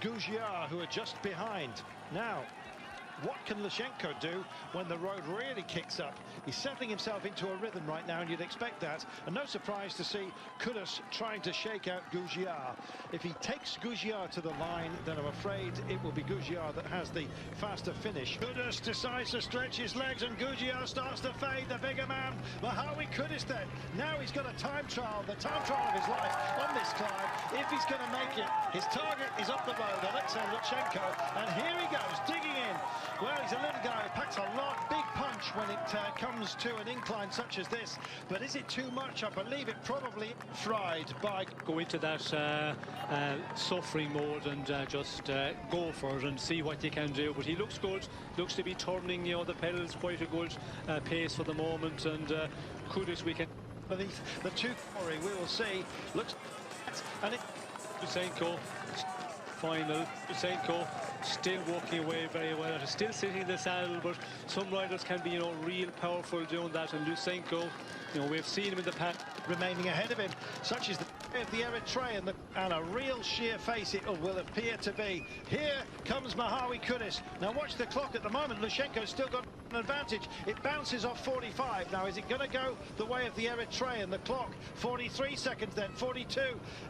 Gougiard, who are just behind. Now, what can Lushenko do when the road really kicks up? He's settling himself into a rhythm right now, and you'd expect that. And no surprise to see Kudus trying to shake out Gougiard. If he takes Gougiard to the line, then I'm afraid it will be Gougiard that has the faster finish. Kudus decides to stretch his legs, and Gougiard starts to fade, the bigger man. Merhawi Kudus then. Now he's got a time trial, the time trial of his life on this climb. If he's going to make it, his target is up the road, Alexei Lushenko, and here he goes, digging in. Well, he's a little guy, packs a lot, big punch when it comes to an incline such as this. But is it too much? I believe it probably fried by... Go into that suffering mode and just go for it and see what you can do. But he looks good, looks to be turning, you know, the pedals quite a good pace for the moment. And Kudus, we can... Beneath the two-quarry, we will see. Looks... And it... Lushenko, final. Lushenko still walking away very well. Still sitting in the saddle, but some riders can be, you know, real powerful doing that. And Lushenko, you know, we've seen him in the past. Remaining ahead of him, such as the Eritrean, and a real sheer face it will appear to be. Here comes Merhawi Kudus. Now watch the clock at the moment. Lushenko's still got an advantage. It bounces off 45. Now is it going to go the way of the Eritrean? The clock, 43 seconds then, 42.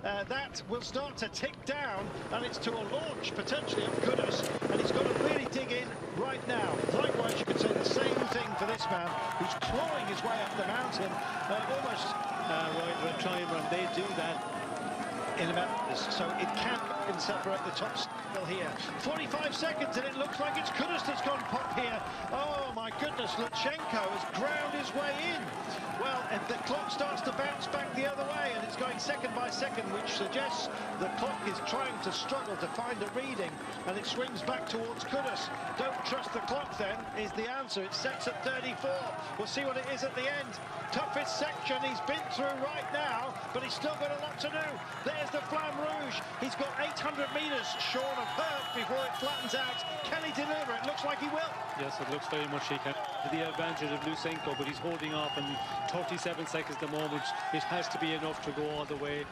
That will start to tick down, and it's to a launch potentially of Kudus, and he's got to really dig in right now. Likewise, you could say the same thing for this man who's clawing his way up the mountain, almost right with a climber, and they do that in about this, so it can separate the top still here. 45 seconds, and it looks like it's Kudus that's gone pop here. Oh my goodness, Lushenko has ground his way in. Well, and the clock starts to bounce back the other way, and it's going second by second, which suggests the clock is trying to struggle to find a reading, and it swings back towards Kudus. Don't trust the clock then, is the answer. It sets at 34. We'll see what it is at the end. Toughest section he's been through right now, but he's still got a lot to do. There's the Flamme Rouge. He's got 800 metres short of hurt before it flattens out. Can he deliver? It looks like he will. Yes, it looks very much he can. The advantage of Lushenko, but he's holding off, and 37 seconds at the moment. It has to be enough to go all the way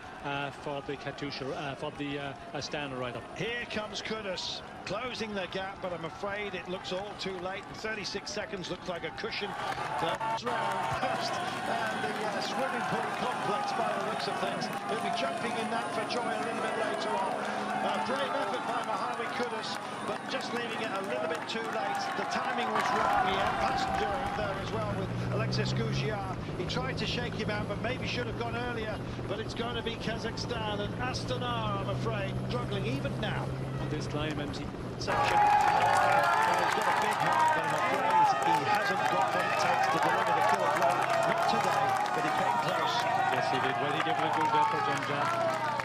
for the Katusha, for the Astana rider. Here comes Kudus, closing the gap, but I'm afraid it looks all too late. 36 seconds looks like a cushion to round past the swimming pool complex by the looks of things. He'll be jumping in that for joy a little bit later on. Brave effort by Merhawi Kudus, but just leaving it a little bit too late. The timing was wrong. He had passenger there as well with Alexis Gougiard. He tried to shake him out, but maybe should have gone earlier. But it's going to be Kazakhstan and Astana, I'm afraid, struggling even now on this climb. And section. He's got a big heart, but I'm afraid he hasn't got what it takes to deliver the killer blow. Not today, but he came close. Yes, he did. Well, he gave it a good effort, and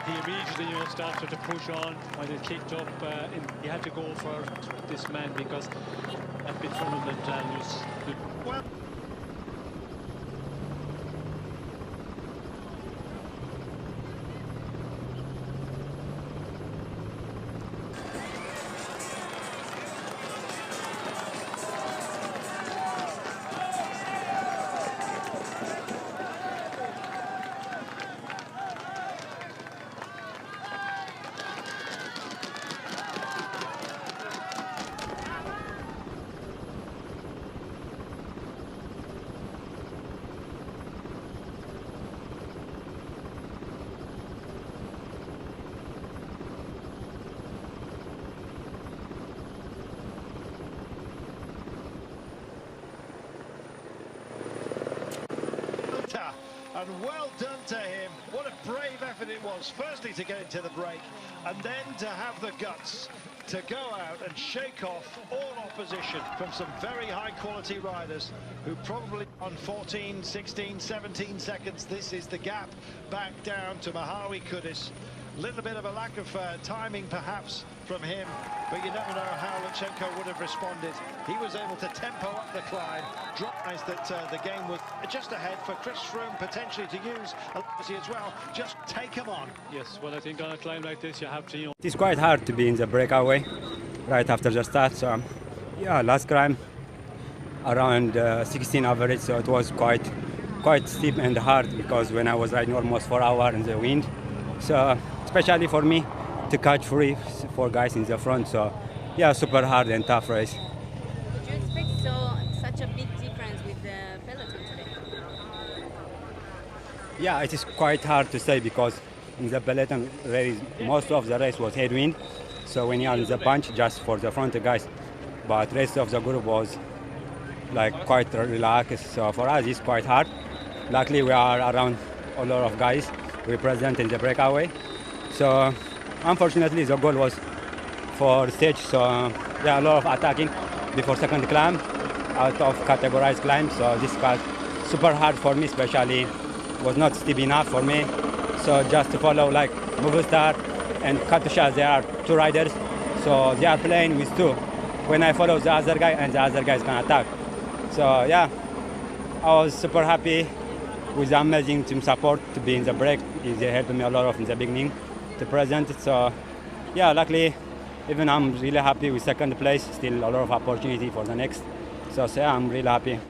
he immediately, you know, started to push on when it kicked up. He had to go for this man because a bit from him and was... Well, and well done to him. What a brave effort it was, firstly to get into the break, and then to have the guts to go out and shake off all opposition from some very high quality riders who probably on 14, 16, 17 seconds. This is the gap back down to Merhawi Kudus. Little bit of a lack of timing perhaps from him, but you never know how Lushenko would have responded. He was able to tempo up the climb, realised that the game was just ahead for Chris Froome potentially to use as well. Just take him on. Yes, well, I think on a climb like this you have to, you know... It's quite hard to be in the breakaway right after the start, so yeah, last climb around 16 average, so it was quite steep and hard because when I was riding almost 4 hours in the wind, so especially for me to catch three, four guys in the front. So yeah, super hard and tough race. Did you expect such a big difference with the peloton today? Yeah, it is quite hard to say because in the peloton race, most of the race was headwind. So when you are in the bunch, just for the front guys, but rest of the group was like quite relaxed. So for us, it's quite hard. Luckily, we are around a lot of guys we present in the breakaway. So unfortunately, the goal was for stage. So yeah, a lot of attacking before second climb, out of categorized climb. So this was super hard for me, especially was not steep enough for me. So just to follow like Movistar and Katusha, there are two riders. So they are playing with two. When I follow the other guy and the other guy is gonna attack. So yeah, I was super happy with the amazing team support to be in the break. They helped me a lot in the beginning to present. So yeah, luckily, even I'm really happy with second place. Still a lot of opportunity for the next. So yeah, I'm really happy.